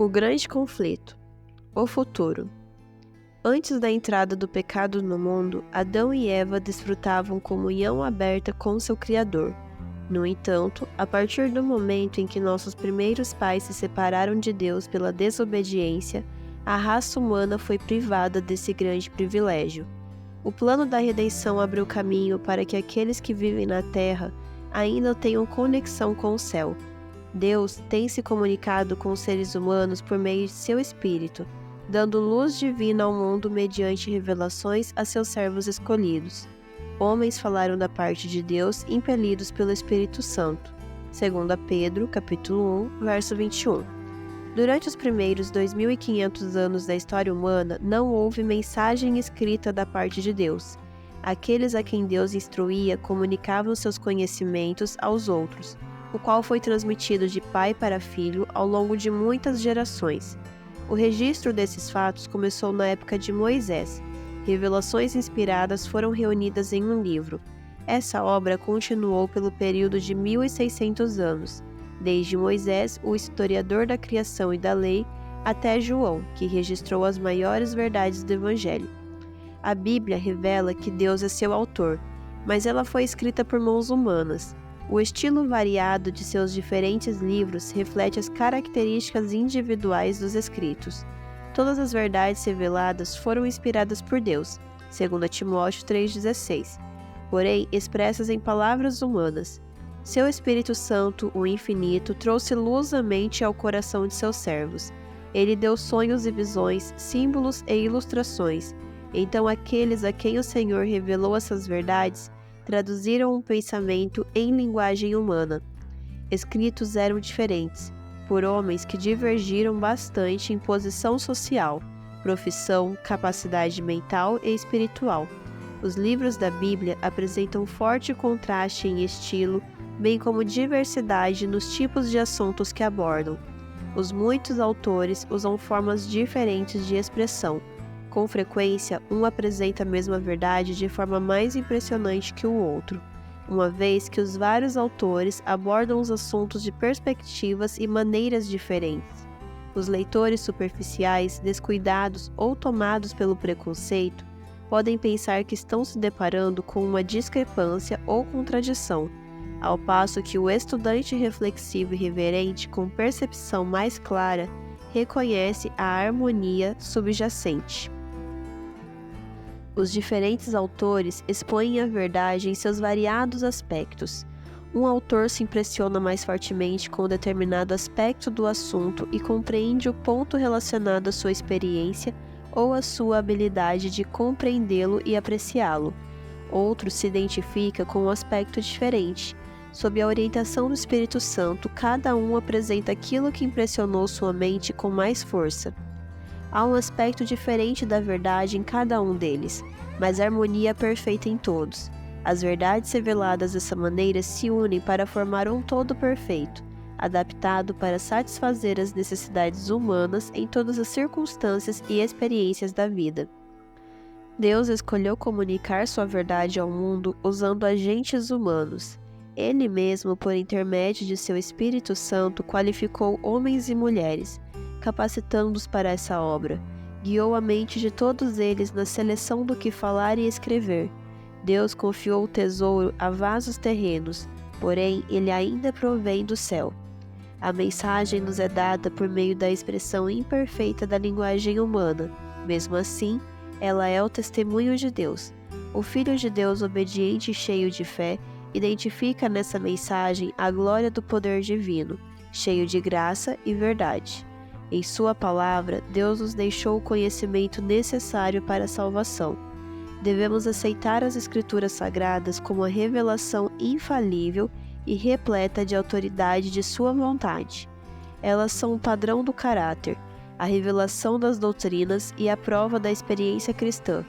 O grande conflito. O futuro. Antes da entrada do pecado no mundo, Adão e Eva desfrutavam comunhão aberta com seu Criador. No entanto, a partir do momento em que nossos primeiros pais se separaram de Deus pela desobediência, a raça humana foi privada desse grande privilégio. O plano da redenção abriu caminho para que aqueles que vivem na terra ainda tenham conexão com o céu. Deus tem se comunicado com os seres humanos por meio de seu Espírito, dando luz divina ao mundo mediante revelações a seus servos escolhidos. Homens falaram da parte de Deus impelidos pelo Espírito Santo. 2 Pedro, capítulo 1, verso 21. Durante os primeiros 2.500 anos da história humana, não houve mensagem escrita da parte de Deus. Aqueles a quem Deus instruía comunicavam seus conhecimentos aos outros, o qual foi transmitido de pai para filho ao longo de muitas gerações. O registro desses fatos começou na época de Moisés. Revelações inspiradas foram reunidas em um livro. Essa obra continuou pelo período de 1.600 anos, desde Moisés, o historiador da criação e da lei, até João, que registrou as maiores verdades do Evangelho. A Bíblia revela que Deus é seu autor, mas ela foi escrita por mãos humanas. O estilo variado de seus diferentes livros reflete as características individuais dos escritos. Todas as verdades reveladas foram inspiradas por Deus, 2 Timóteo 3,16, porém expressas em palavras humanas. Seu Espírito Santo, o Infinito, trouxe luz à mente e ao coração de seus servos. Ele deu sonhos e visões, símbolos e ilustrações. Então aqueles a quem o Senhor revelou essas verdades traduziram um pensamento em linguagem humana. Escritos eram diferentes, por homens que divergiram bastante em posição social, profissão, capacidade mental e espiritual. Os livros da Bíblia apresentam forte contraste em estilo, bem como diversidade nos tipos de assuntos que abordam. Os muitos autores usam formas diferentes de expressão. Com frequência, um apresenta a mesma verdade de forma mais impressionante que o outro, uma vez que os vários autores abordam os assuntos de perspectivas e maneiras diferentes. Os leitores superficiais, descuidados ou tomados pelo preconceito, podem pensar que estão se deparando com uma discrepância ou contradição, ao passo que o estudante reflexivo e reverente, com percepção mais clara, reconhece a harmonia subjacente. Os diferentes autores expõem a verdade em seus variados aspectos. Um autor se impressiona mais fortemente com determinado aspecto do assunto e compreende o ponto relacionado à sua experiência ou à sua habilidade de compreendê-lo e apreciá-lo. Outro se identifica com um aspecto diferente. Sob a orientação do Espírito Santo, cada um apresenta aquilo que impressionou sua mente com mais força. Há um aspecto diferente da verdade em cada um deles, mas a harmonia é perfeita em todos. As verdades reveladas dessa maneira se unem para formar um todo perfeito, adaptado para satisfazer as necessidades humanas em todas as circunstâncias e experiências da vida. Deus escolheu comunicar sua verdade ao mundo usando agentes humanos. Ele mesmo, por intermédio de seu Espírito Santo, qualificou homens e mulheres, capacitando-os para essa obra. Guiou a mente de todos eles na seleção do que falar e escrever. Deus confiou o tesouro a vasos terrenos, porém ele ainda provém do céu. A mensagem nos é dada por meio da expressão imperfeita da linguagem humana. Mesmo assim, ela é o testemunho de Deus. O Filho de Deus, obediente e cheio de fé, identifica nessa mensagem a glória do poder divino, cheio de graça e verdade. Em sua palavra, Deus nos deixou o conhecimento necessário para a salvação. Devemos aceitar as Escrituras Sagradas como a revelação infalível e repleta de autoridade de sua vontade. Elas são o padrão do caráter, a revelação das doutrinas e a prova da experiência cristã.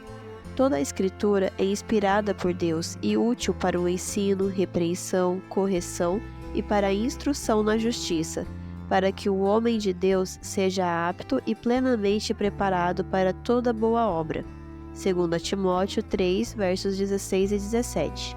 Toda a Escritura é inspirada por Deus e útil para o ensino, repreensão, correção e para a instrução na justiça, para que o homem de Deus seja apto e plenamente preparado para toda boa obra. 2 Timóteo 3, versos 16 e 17.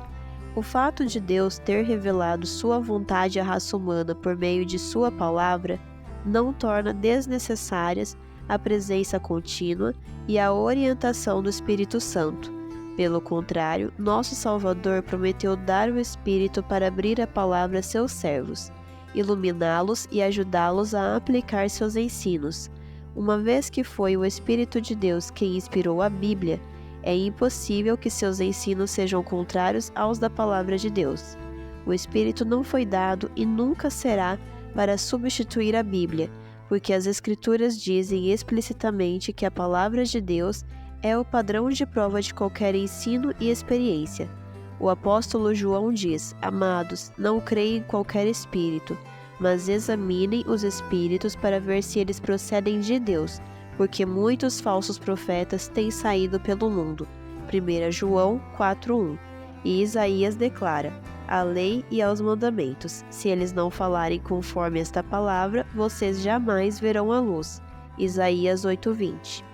O fato de Deus ter revelado sua vontade à raça humana por meio de sua palavra não torna desnecessárias a presença contínua e a orientação do Espírito Santo. Pelo contrário, nosso Salvador prometeu dar o Espírito para abrir a palavra a seus servos, iluminá-los e ajudá-los a aplicar seus ensinos. Uma vez que foi o Espírito de Deus quem inspirou a Bíblia, é impossível que seus ensinos sejam contrários aos da palavra de Deus. O Espírito não foi dado e nunca será para substituir a Bíblia, porque as Escrituras dizem explicitamente que a palavra de Deus é o padrão de prova de qualquer ensino e experiência. O apóstolo João diz: Amados, não creem em qualquer espírito, mas examinem os espíritos para ver se eles procedem de Deus, porque muitos falsos profetas têm saído pelo mundo. 1 João 4:1. E Isaías declara: à lei e aos mandamentos. Se eles não falarem conforme esta palavra, vocês jamais verão a luz. Isaías 8:20.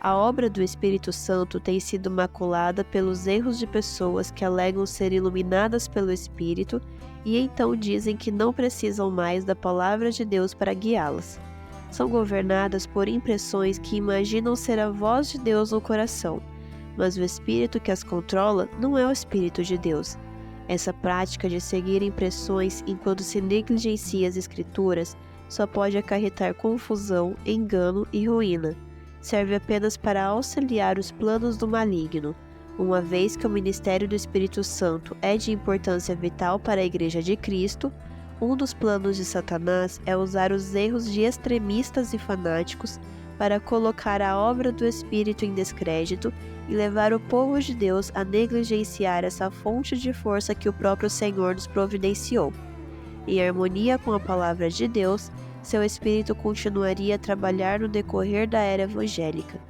A obra do Espírito Santo tem sido maculada pelos erros de pessoas que alegam ser iluminadas pelo Espírito e então dizem que não precisam mais da palavra de Deus para guiá-las. São governadas por impressões que imaginam ser a voz de Deus no coração, mas o Espírito que as controla não é o Espírito de Deus. Essa prática de seguir impressões enquanto se negligencia as Escrituras só pode acarretar confusão, engano e ruína. Serve apenas para auxiliar os planos do maligno. Uma vez que o ministério do Espírito Santo é de importância vital para a Igreja de Cristo, um dos planos de Satanás é usar os erros de extremistas e fanáticos para colocar a obra do Espírito em descrédito e levar o povo de Deus a negligenciar essa fonte de força que o próprio Senhor nos providenciou. Em harmonia com a palavra de Deus, seu Espírito continuaria a trabalhar no decorrer da era evangélica.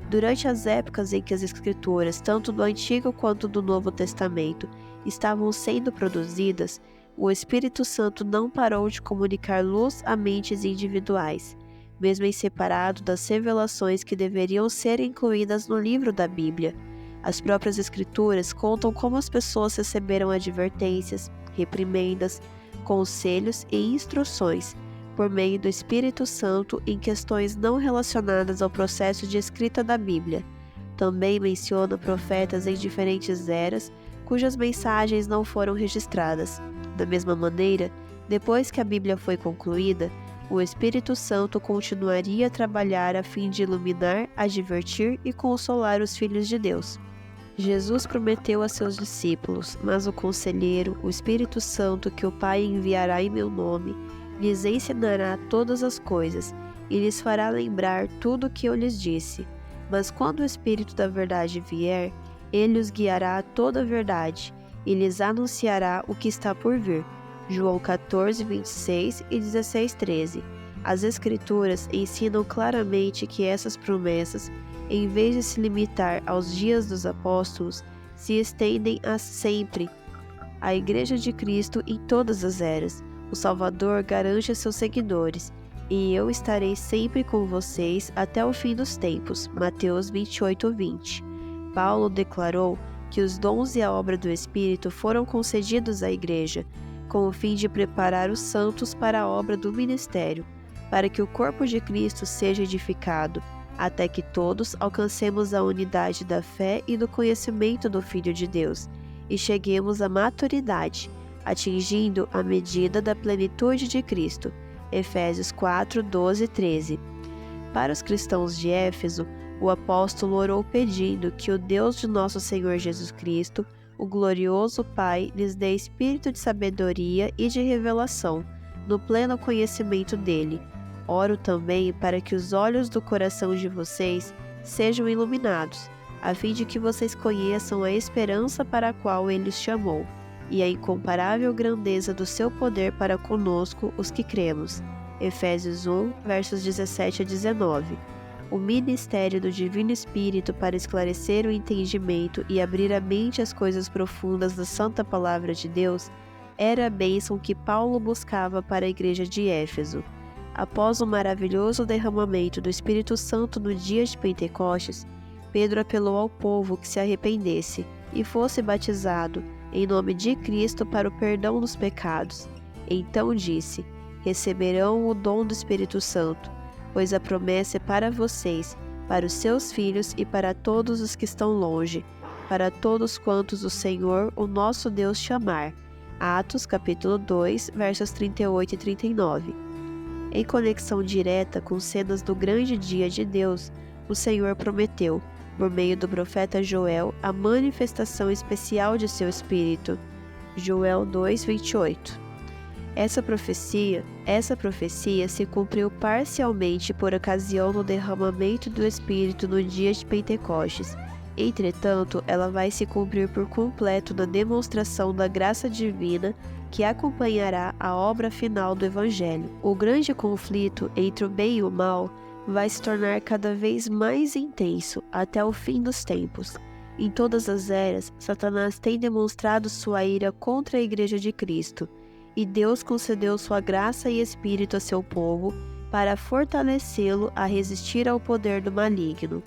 Durante as épocas em que as Escrituras, tanto do Antigo quanto do Novo Testamento, estavam sendo produzidas, o Espírito Santo não parou de comunicar luz a mentes individuais, mesmo em separado das revelações que deveriam ser incluídas no livro da Bíblia. As próprias Escrituras contam como as pessoas receberam advertências, reprimendas, conselhos e instruções por meio do Espírito Santo em questões não relacionadas ao processo de escrita da Bíblia. Também menciona profetas em diferentes eras, cujas mensagens não foram registradas. Da mesma maneira, depois que a Bíblia foi concluída, o Espírito Santo continuaria a trabalhar a fim de iluminar, advertir e consolar os filhos de Deus. Jesus prometeu a seus discípulos: mas o Conselheiro, o Espírito Santo, que o Pai enviará em meu nome, lhes ensinará todas as coisas e lhes fará lembrar tudo o que eu lhes disse. Mas quando o Espírito da verdade vier, ele os guiará a toda a verdade e lhes anunciará o que está por vir. João 14:26 e 16:13. As Escrituras ensinam claramente que essas promessas, em vez de se limitar aos dias dos apóstolos, se estendem a sempre à Igreja de Cristo em todas as eras. O Salvador garante a seus seguidores: e eu estarei sempre com vocês até o fim dos tempos. Mateus 28:20. Paulo declarou que os dons e a obra do Espírito foram concedidos à Igreja, com o fim de preparar os santos para a obra do ministério, para que o corpo de Cristo seja edificado, até que todos alcancemos a unidade da fé e do conhecimento do Filho de Deus, e cheguemos à maturidade, atingindo a medida da plenitude de Cristo. Efésios 4:12-13. Para os cristãos de Éfeso, o apóstolo orou pedindo que o Deus de nosso Senhor Jesus Cristo, o glorioso Pai, lhes dê espírito de sabedoria e de revelação, no pleno conhecimento dele. Oro também para que os olhos do coração de vocês sejam iluminados, a fim de que vocês conheçam a esperança para a qual ele os chamou, e a incomparável grandeza do seu poder para conosco, os que cremos. Efésios 1, versos 17-19. O ministério do Divino Espírito para esclarecer o entendimento e abrir a mente às coisas profundas da Santa Palavra de Deus era a bênção que Paulo buscava para a igreja de Éfeso. Após o maravilhoso derramamento do Espírito Santo no dia de Pentecostes, Pedro apelou ao povo que se arrependesse e fosse batizado em nome de Cristo para o perdão dos pecados. Então disse: receberão o dom do Espírito Santo, pois a promessa é para vocês, para os seus filhos e para todos os que estão longe, para todos quantos o Senhor, o nosso Deus, chamar. Atos capítulo 2, versos 38 e 39. Em conexão direta com cenas do grande dia de Deus, o Senhor prometeu, por meio do profeta Joel, a manifestação especial de seu Espírito. Joel 2:28. Essa profecia se cumpriu parcialmente por ocasião do derramamento do Espírito no dia de Pentecostes. Entretanto, ela vai se cumprir por completo na demonstração da graça divina que acompanhará a obra final do Evangelho. O grande conflito entre o bem e o mal vai se tornar cada vez mais intenso até o fim dos tempos. Em todas as eras, Satanás tem demonstrado sua ira contra a Igreja de Cristo, e Deus concedeu sua graça e Espírito a seu povo para fortalecê-lo a resistir ao poder do maligno.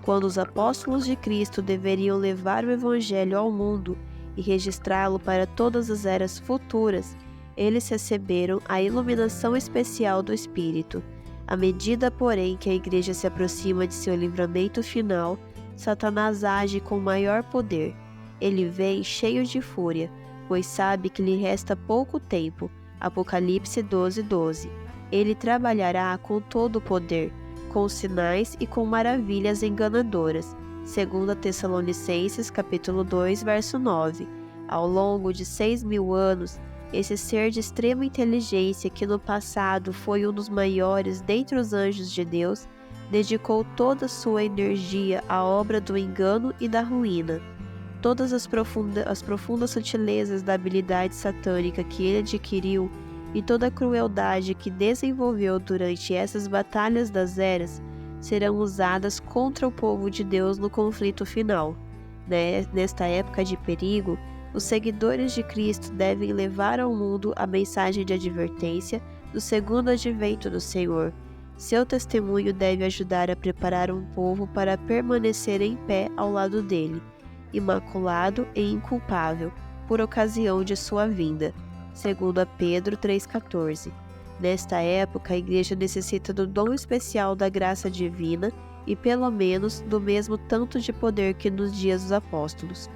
Quando os apóstolos de Cristo deveriam levar o Evangelho ao mundo e registrá-lo para todas as eras futuras, eles receberam a iluminação especial do Espírito. À medida, porém, que a Igreja se aproxima de seu livramento final, Satanás age com maior poder. Ele vem cheio de fúria, pois sabe que lhe resta pouco tempo. Apocalipse 12:12. Ele trabalhará com todo o poder, com sinais e com maravilhas enganadoras. 2 Tessalonicenses capítulo 2, verso 9. Ao longo de 6.000 anos, esse ser de extrema inteligência, que no passado foi um dos maiores dentre os anjos de Deus, dedicou toda a sua energia à obra do engano e da ruína. Todas as profundas sutilezas da habilidade satânica que ele adquiriu e toda a crueldade que desenvolveu durante essas batalhas das eras serão usadas contra o povo de Deus no conflito final. Nesta época de perigo, os seguidores de Cristo devem levar ao mundo a mensagem de advertência do segundo advento do Senhor. Seu testemunho deve ajudar a preparar um povo para permanecer em pé ao lado dele, imaculado e inculpável, por ocasião de sua vinda. 2 Pedro 3,14. Nesta época, a Igreja necessita do dom especial da graça divina e, pelo menos, do mesmo tanto de poder que nos dias dos apóstolos.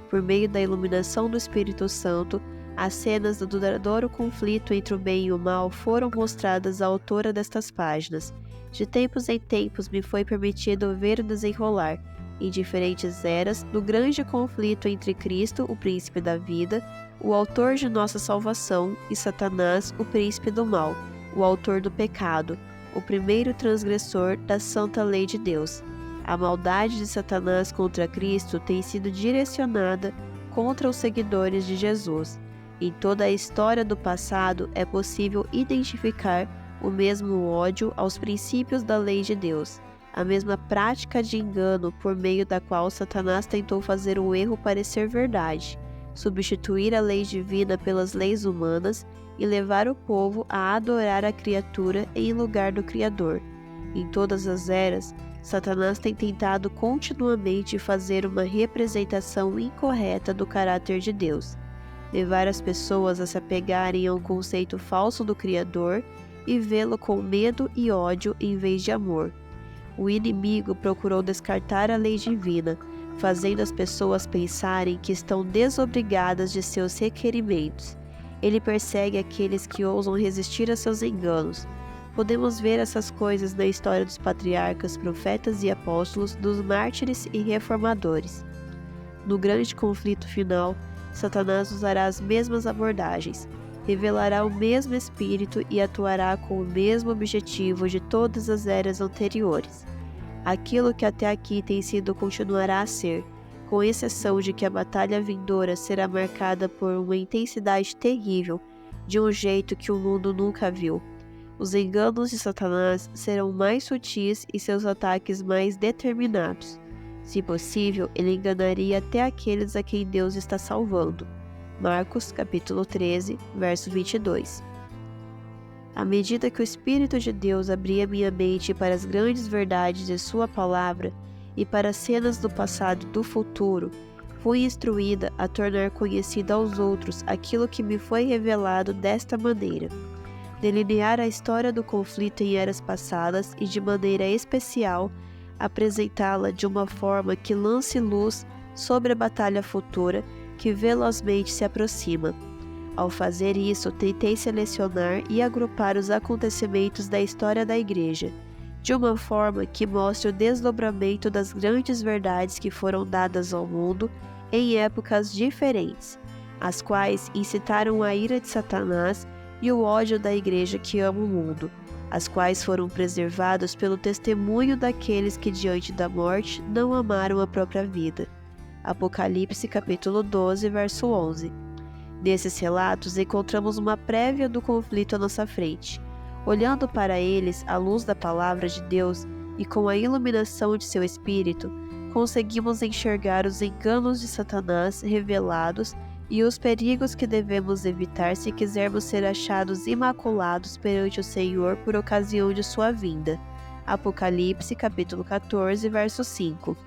Por meio da iluminação do Espírito Santo, as cenas do duradouro conflito entre o bem e o mal foram mostradas à autora destas páginas. De tempos em tempos me foi permitido ver o desenrolar, em diferentes eras, do grande conflito entre Cristo, o príncipe da vida, o autor de nossa salvação, e Satanás, o príncipe do mal, o autor do pecado, o primeiro transgressor da santa lei de Deus. A maldade de Satanás contra Cristo tem sido direcionada contra os seguidores de Jesus. Em toda a história do passado é possível identificar o mesmo ódio aos princípios da lei de Deus, a mesma prática de engano por meio da qual Satanás tentou fazer o erro parecer verdade, substituir a lei divina pelas leis humanas e levar o povo a adorar a criatura em lugar do Criador. Em todas as eras, Satanás tem tentado continuamente fazer uma representação incorreta do caráter de Deus, levar as pessoas a se apegarem a um conceito falso do Criador e vê-lo com medo e ódio em vez de amor. O inimigo procurou descartar a lei divina, fazendo as pessoas pensarem que estão desobrigadas de seus requerimentos. Ele persegue aqueles que ousam resistir a seus enganos. Podemos ver essas coisas na história dos patriarcas, profetas e apóstolos, dos mártires e reformadores. No grande conflito final, Satanás usará as mesmas abordagens, revelará o mesmo espírito e atuará com o mesmo objetivo de todas as eras anteriores. Aquilo que até aqui tem sido continuará a ser, com exceção de que a batalha vindoura será marcada por uma intensidade terrível, de um jeito que o mundo nunca viu. Os enganos de Satanás serão mais sutis e seus ataques mais determinados. Se possível, ele enganaria até aqueles a quem Deus está salvando. Marcos, capítulo 13, verso 22. À medida que o Espírito de Deus abria minha mente para as grandes verdades de sua palavra e para as cenas do passado e do futuro, fui instruída a tornar conhecido aos outros aquilo que me foi revelado desta maneira. delinear a história do conflito em eras passadas e, de maneira especial, apresentá-la de uma forma que lance luz sobre a batalha futura que velozmente se aproxima. Ao fazer isso, tentei selecionar e agrupar os acontecimentos da história da Igreja, de uma forma que mostre o desdobramento das grandes verdades que foram dadas ao mundo em épocas diferentes, as quais incitaram a ira de Satanás e o ódio da Igreja que ama o mundo, as quais foram preservados pelo testemunho daqueles que diante da morte não amaram a própria vida. Apocalipse capítulo 12, verso 11. Nesses relatos encontramos uma prévia do conflito à nossa frente. Olhando para eles à luz da palavra de Deus e com a iluminação de seu Espírito, conseguimos enxergar os enganos de Satanás revelados e os perigos que devemos evitar se quisermos ser achados imaculados perante o Senhor por ocasião de sua vinda. Apocalipse capítulo 14, verso 5.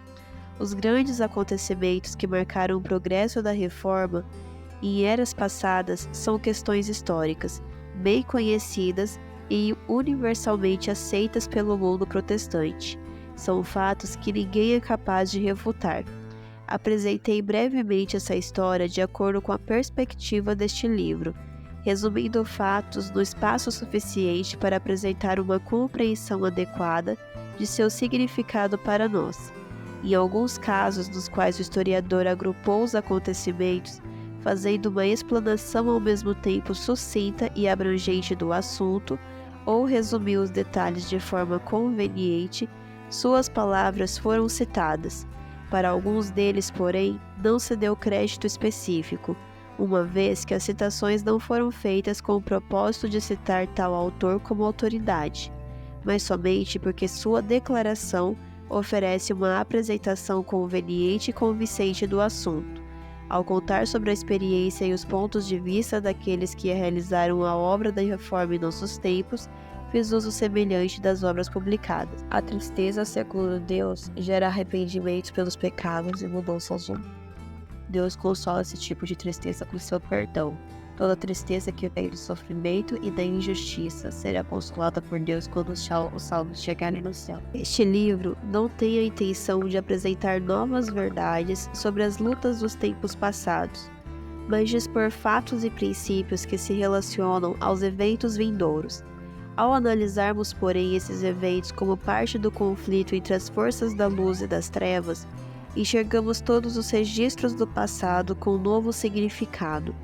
Os grandes acontecimentos que marcaram o progresso da Reforma em eras passadas são questões históricas, bem conhecidas e universalmente aceitas pelo mundo protestante. São fatos que ninguém é capaz de refutar. Apresentei brevemente essa história de acordo com a perspectiva deste livro, resumindo fatos no espaço suficiente para apresentar uma compreensão adequada de seu significado para nós. Em alguns casos nos quais o historiador agrupou os acontecimentos, fazendo uma explanação ao mesmo tempo sucinta e abrangente do assunto, ou resumiu os detalhes de forma conveniente, suas palavras foram citadas. Para alguns deles, porém, não se deu crédito específico, uma vez que as citações não foram feitas com o propósito de citar tal autor como autoridade, mas somente porque sua declaração oferece uma apresentação conveniente e convincente do assunto. Ao contar sobre a experiência e os pontos de vista daqueles que realizaram a obra da reforma em nossos tempos, fiz uso semelhante das obras publicadas. A tristeza, segundo Deus, gera arrependimento pelos pecados e mudanças de humor. Deus consola esse tipo de tristeza com seu perdão. Toda tristeza que vem do sofrimento e da injustiça será consolada por Deus quando os salvos chegarem no céu. Este livro não tem a intenção de apresentar novas verdades sobre as lutas dos tempos passados, mas de expor fatos e princípios que se relacionam aos eventos vindouros. Ao analisarmos, porém, esses eventos como parte do conflito entre as forças da luz e das trevas, enxergamos todos os registros do passado com um novo significado.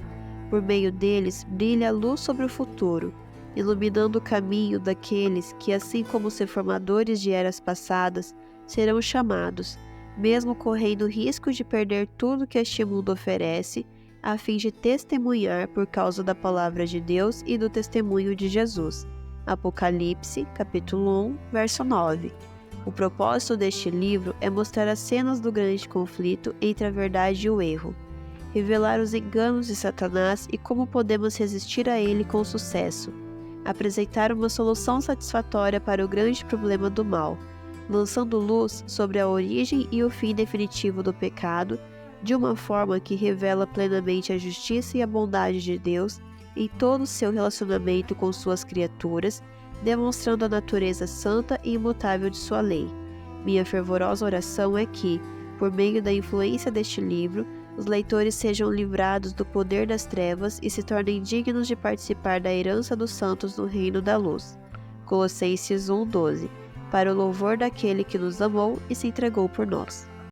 Por meio deles, brilha a luz sobre o futuro, iluminando o caminho daqueles que, assim como os reformadores de eras passadas, serão chamados, mesmo correndo o risco de perder tudo que este mundo oferece, a fim de testemunhar por causa da palavra de Deus e do testemunho de Jesus. Apocalipse, capítulo 1, verso 9. O propósito deste livro é mostrar as cenas do grande conflito entre a verdade e o erro, revelar os enganos de Satanás e como podemos resistir a ele com sucesso, apresentar uma solução satisfatória para o grande problema do mal, lançando luz sobre a origem e o fim definitivo do pecado, de uma forma que revela plenamente a justiça e a bondade de Deus em todo o seu relacionamento com suas criaturas, demonstrando a natureza santa e imutável de sua lei. Minha fervorosa oração é que, por meio da influência deste livro, os leitores sejam livrados do poder das trevas e se tornem dignos de participar da herança dos santos no reino da luz. Colossenses 1:12. Para o louvor daquele que nos amou e se entregou por nós.